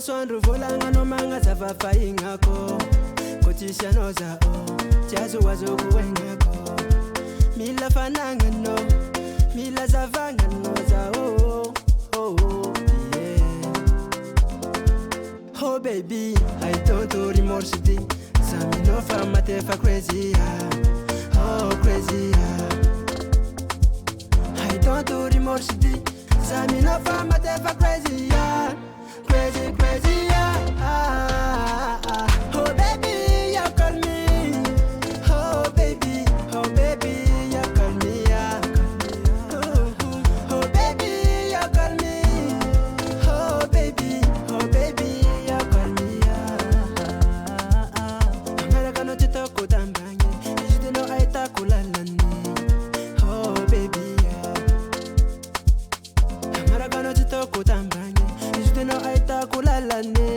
masoandro volagna no magnazava fahignako ko tsisy anao zao tsy azoazoko aignako mila fanagnanao mila zavagnanao zao yeah. Oh baby I don't remorse di samino fa matefa crazy oh crazy I don't remorse di samino fa matefa crazy crazy crazy oh baby you call me oh baby you call me oh baby you call me oh baby you call me America no chito kutambanye you know I takulalani oh baby America no chito kutambanye you know I takulalani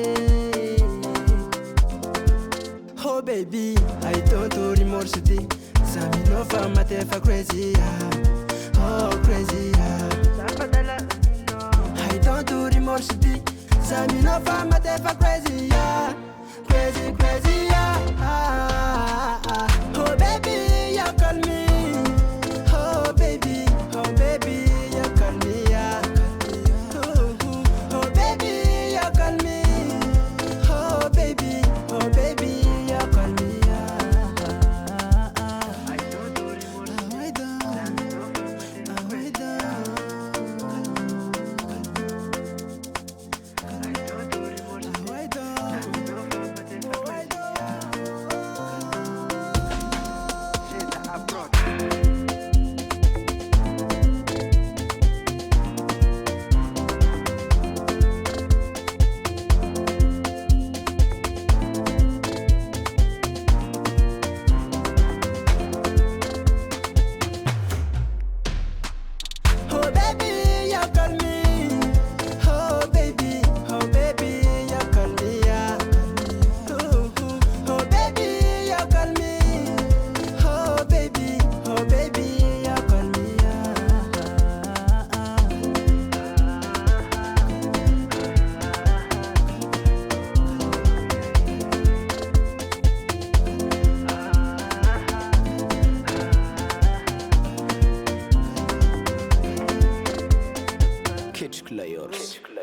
oh baby I don't remorse di samino fa matefa crazy oh crazy I don't remorse di samino fa matefa crazy crazy crazy oh baby you call me oh baby you call me oh baby you call me oh baby you call me Keji'o